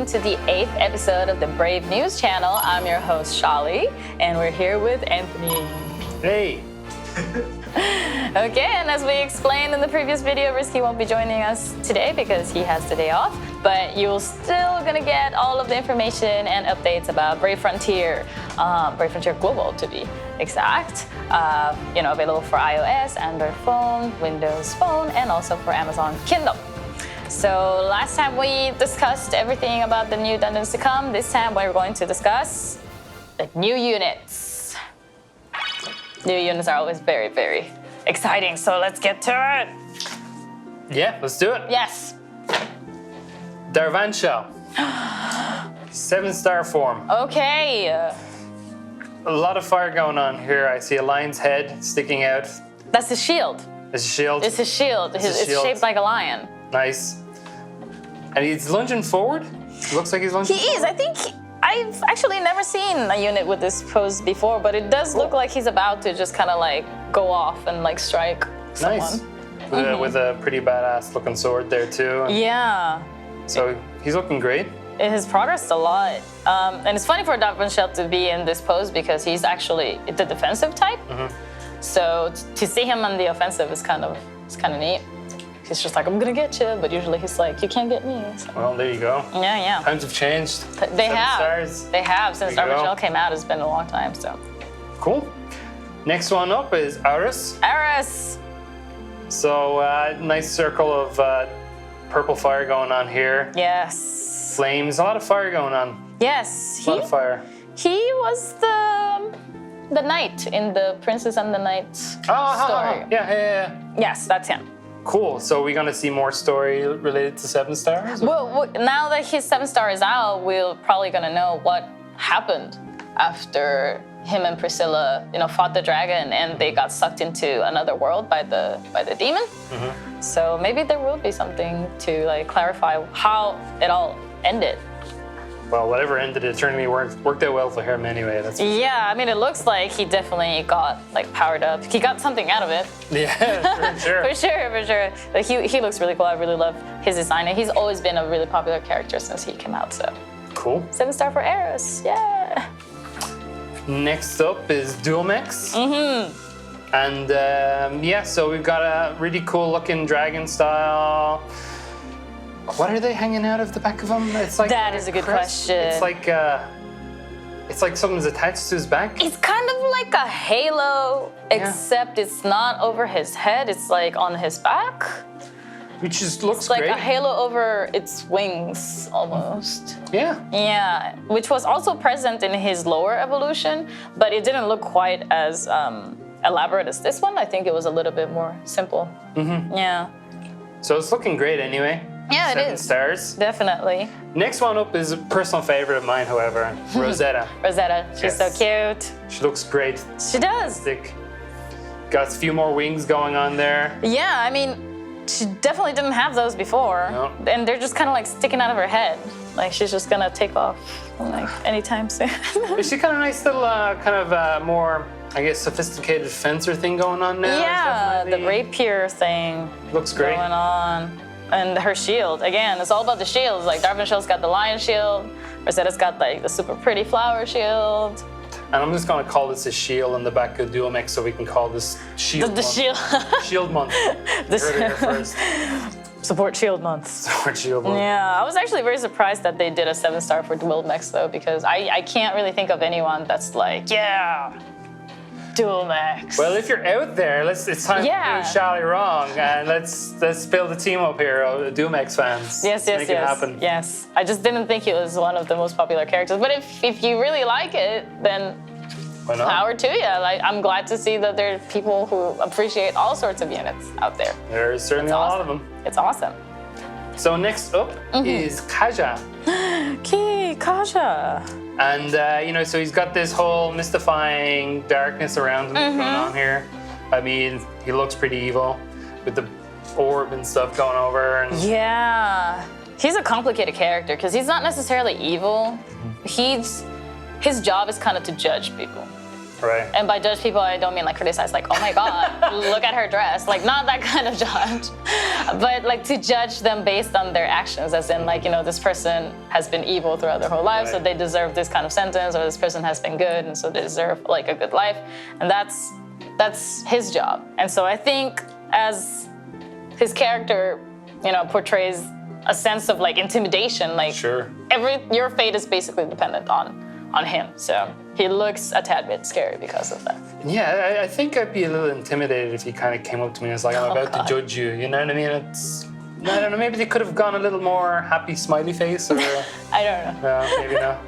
welcome to the 8th episode of the Brave News channel. I'm your host, Shali, and we're here with Anthony. Hey! Okay, and as we explained in the previous video, Risky won't be joining us today because he has the day off, but you're still gonna get all of the information and updates about Brave Frontier, Brave Frontier Global to be exact. Available for iOS, Android phone, Windows phone, and also for Amazon Kindle. So last time we discussed everything about the new dungeons to come. This time we're going to discuss the new units. New units are always very, very exciting, so let's get to it. Yeah, let's do it. Yes. Darvanshell. 7-star form. Okay. A lot of fire going on here. I see a lion's head sticking out. That's his shield. It's a shield. It's his shield. It's shaped like a lion. Nice. And he's lunging forward? Looks like he's lunging He is. I think I've actually never seen a unit with this pose before, but it does look like he's about to just kind of like go off and like strike someone. Nice. With a pretty badass looking sword there too. Yeah. So he's looking great. It has progressed a lot. And it's funny for Darvanshell to be in this pose because he's actually the defensive type. So to see him on the offensive is kind of neat. He's just like, I'm gonna get you, but usually he's like, you can't get me. So. Well, there you go. Yeah. Times have changed. They 7 have. stars. They have. Since Darvanshell came out, it's been a long time, so. Cool. Next one up is Aris. Aris! So nice circle of purple fire going on here. Yes. Flames, a lot of fire going on. Yes. A lot of fire. He was the knight in the Princess and the Knight story. Yeah. Yes, that's him. Cool. So we're gonna see more story related to 7 stars? Well, now that his 7-star is out, we're probably gonna know what happened after him and Priscilla, fought the dragon and they got sucked into another world by the demon. So maybe there will be something to like clarify how it all ended. Well, whatever ended eternally worked out well for him anyway. That's Yeah, I mean, it looks like he definitely got like powered up. He got something out of it. Yeah, for sure. For sure. Like, he looks really cool. I really love his design. And he's always been a really popular character since he came out. So Cool. 7-star for Aris. Yeah. Next up is Dual Mechs. And so we've got a really cool looking dragon style. What are they hanging out of the back of him? It's like That is a good question. It's like something's attached to his back. It's kind of like a halo, except it's not over his head. It's like on his back. Which just looks It's like great. a halo over its wings, almost. Yeah. Yeah, which was also present in his lower evolution, but it didn't look quite as elaborate as this one. I think it was a little bit more simple. Yeah. So it's looking great anyway. Yeah, it 7 is. stars. Definitely. Next one up is a personal favorite of mine, however, Rosetta. Rosetta, she's so cute. She looks great. She does. Thick. Got a few more wings going on there. Yeah, I mean, she definitely didn't have those before. No. And they're just kind of like sticking out of her head. Like she's just gonna take off like anytime soon. Is she kind of nice little, more, I guess, sophisticated fencer thing going on now? Yeah, the rapier thing. Looks great. Going on. And her shield, again, it's all about the shields. Like Darvanshell's got the lion shield, Rosetta's got like the super pretty flower shield. And I'm just gonna call this a shield on the back of Dual Mech so we can call this Shield The Month. shield. Shield Month. The Heard it here first. Support shield month. Support Shield Month. Yeah, I was actually very surprised that they did a 7-star for Dual Mechs though, because I can't really think of anyone that's like, yeah, Dual Mechs. Well, if you're out there, it's time to do Charlie wrong, and let's build a team up here, Dual Mechs fans. Yes. Make it happen. Yes, I just didn't think he was one of the most popular characters. But if you really like it, then Why not? power to you. Like I'm glad to see that there are people who appreciate all sorts of units out there. There's certainly a lot of them. It's awesome. So next up is Kaja. Kaja. And, so he's got this whole mystifying darkness around him going on here. I mean, he looks pretty evil with the orb and stuff going over. And Yeah. He's a complicated character because he's not necessarily evil. His job is kind of to judge people. Right. And by judge people, I don't mean like criticize, like, oh my God, look at her dress. Like, not that kind of judge. But like to judge them based on their actions, as in like, this person has been evil throughout their whole life, so they deserve this kind of sentence, or this person has been good, and so they deserve like a good life. And that's his job. And so I think as his character, portrays a sense of like intimidation, like your fate is basically dependent on him. So he looks a tad bit scary because of that. Yeah, I think I'd be a little intimidated if he kind of came up to me and was like, I'm about to judge you. You know what I mean? I don't know, maybe they could have gone a little more happy smiley face, or I don't know. No, maybe not.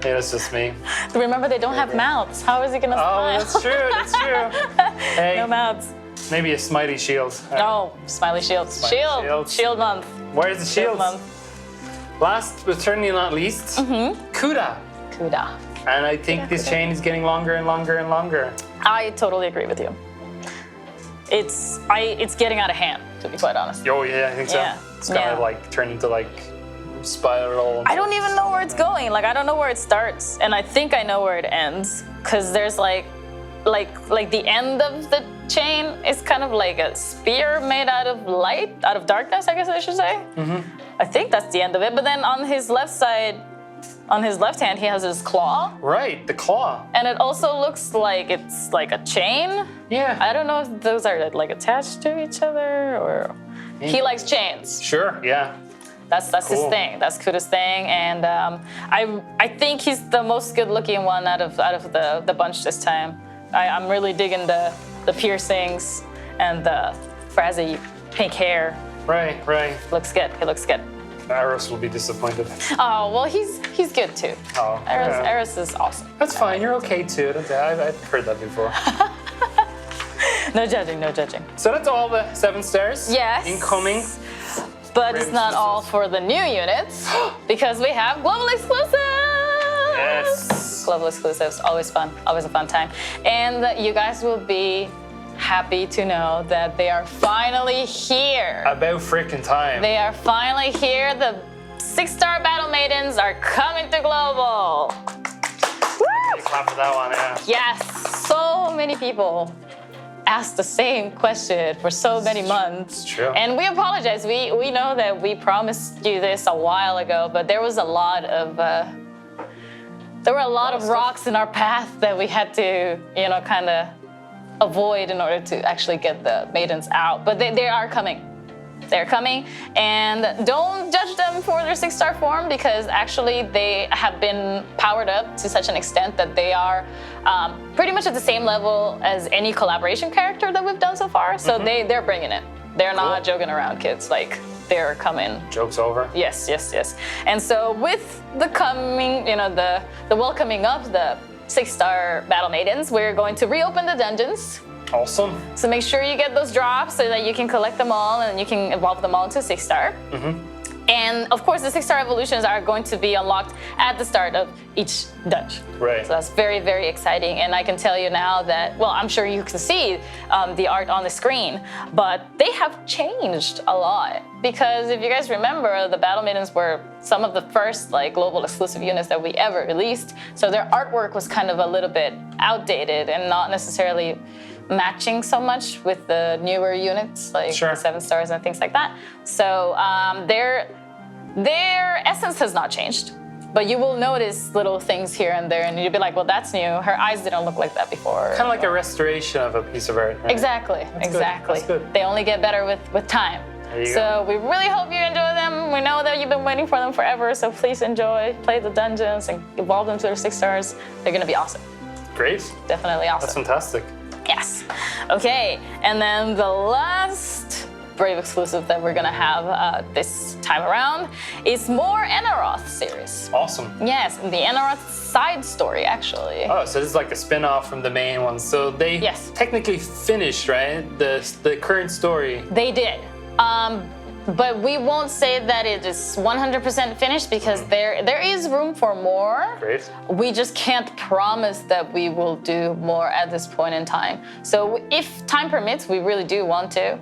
Yeah, that's just me. Remember, they don't have mouths. How is he gonna smile? Oh, that's true. Hey, no mouths. Maybe a smiley shield. Smiley shield. Shield month. Where's the shield? Month. Last but certainly not least, Kuda. And I think this chain is getting longer and longer and longer. I totally agree with you. It's getting out of hand, to be quite honest. Oh yeah, I think so. Yeah. It's kind of like turned into like spiral. I don't even know where it's going. Like, I don't know where it starts, and I think I know where it ends, because there's like the end of the chain is kind of like a spear made out of light, out of darkness, I guess I should say. I think that's the end of it. But then on his left side, on his left hand, he has his claw. Right, the claw. And it also looks like it's like a chain. Yeah. I don't know if those are like attached to each other, or he likes chains. Sure, yeah. That's cool. His thing. That's Kuda's thing, and I think he's the most good-looking one out of the bunch this time. I'm really digging the piercings and the frizzy pink hair. Right. Looks good. He looks good. Eros will be disappointed. Oh, well, he's good too. Oh, Eros is awesome. That's fine. You're okay too. I've heard that before. No judging. So that's all the 7 stars. Yes. Incoming. But it's not all for the new units, because we have global exclusives. Yes. Global exclusives, always fun, always a fun time. And you guys will be happy to know that they are finally here. About freaking time. They are finally here. The 6-star battle maidens are coming to global. Woo! Clap for that one, yeah. Yes, so many people asked the same question for so many months. It's true. And we apologize. We know that we promised you this a while ago, but there was a lot of rocks in our path that we had to, kind of avoid in order to actually get the maidens out. But they are coming. They're coming, and don't judge them for their 6-star form, because actually they have been powered up to such an extent that they are pretty much at the same level as any collaboration character that we've done so far. So they're bringing it. They're not joking around, kids. Like, they're coming. Joke's over. Yes. And so with the coming, the welcoming of the 6-star battle maidens, we're going to reopen the dungeons. Awesome. So make sure you get those drops so that you can collect them all and you can evolve them all to 6-star. And of course, the 6-star evolutions are going to be unlocked at the start of each dungeon. Right. So that's very, very exciting. And I can tell you now that, well, I'm sure you can see the art on the screen, but they have changed a lot. Because if you guys remember, the Battle Maidens were some of the first global exclusive units that we ever released. So their artwork was kind of a little bit outdated and not necessarily matching so much with the newer units, like the 7 stars and things like that. So their essence has not changed, but you will notice little things here and there, and you'll be like, well, that's new. Her eyes didn't look like that before. Kind of like a restoration of a piece of art. Right? Exactly. That's good. They only get better with time. So we really hope you enjoy them. We know that you've been waiting for them forever, so please enjoy, play the dungeons, and evolve them to their 6 stars. They're gonna be awesome. Great. Definitely awesome. That's fantastic. Yes. Okay, and then the last Brave exclusive that we're gonna have this time around is more Eneroth series. Awesome. Yes, the Eneroth side story, actually. Oh, so this is like a spin-off from the main one. So they technically finished, right? The current story. They did. But we won't say that it is 100% finished, because there is room for more. Great. We just can't promise that we will do more at this point in time. So if time permits, we really do want to.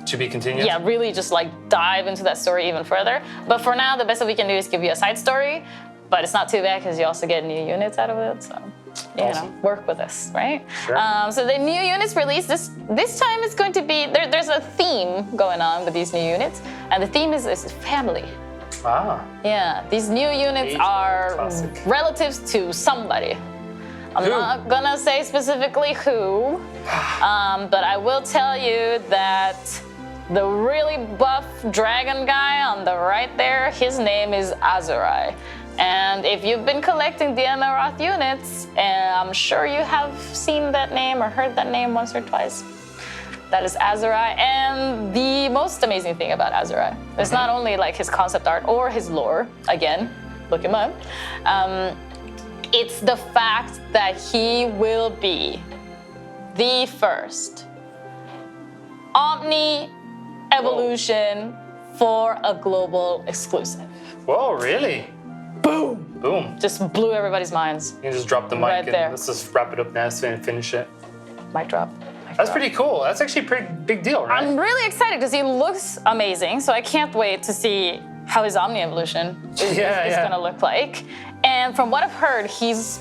To be continued? Yeah, really just dive into that story even further. But for now, the best that we can do is give you a side story. but it's not too bad because you also get new units out of it. So, Awesome. work with us, right? Sure. So the new units released this time is going to be there's a theme going on with these new units, and the theme is family. Ah. Yeah, these new units Age are classic. relatives to somebody. I'm Who? not gonna say specifically who, but I will tell you that the really buff dragon guy on the right there, his name is Azurai. And if you've been collecting the Eneroth units, I'm sure you have seen that name or heard that name once or twice. That is Azurai, and the most amazing thing about Azurai is not only like his concept art or his lore, again, look him up, it's the fact that he will be the first Omni evolution for a global exclusive. Whoa, really? Boom! Boom. Just blew everybody's minds. You just drop the mic Right and there. let's just wrap it up now and finish it. Mic drop. That's pretty cool. That's actually a pretty big deal, right? I'm really excited because he looks amazing, so I can't wait to see how his Omni evolution is gonna look like. And from what I've heard, he's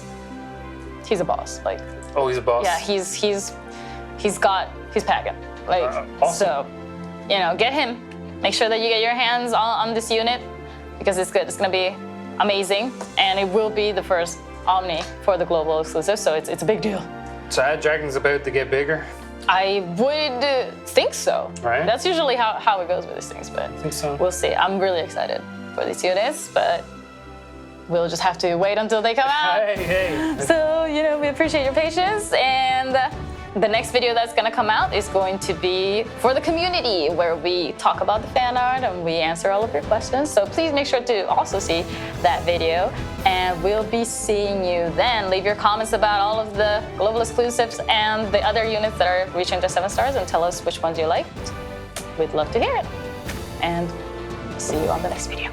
a boss. Like, Oh, he's a boss. yeah, he's packing. Like, Awesome. so, get him. Make sure that you get your hands on this unit because it's good. It's gonna be amazing, and it will be the first Omni for the global exclusive. So it's a big deal. So that dragon's about to get bigger. I would think so. Right. That's usually how it goes with these things, but I think so. we'll see. I'm really excited for these units, but we'll just have to wait until they come out. Hey. So, we appreciate your patience, and the next video that's gonna come out is going to be for the community, where we talk about the fan art and we answer all of your questions. So please make sure to also see that video, and we'll be seeing you then. Leave your comments about all of the global exclusives and the other units that are reaching their 7 stars, and tell us which ones you liked. We'd love to hear it. And see you on the next video.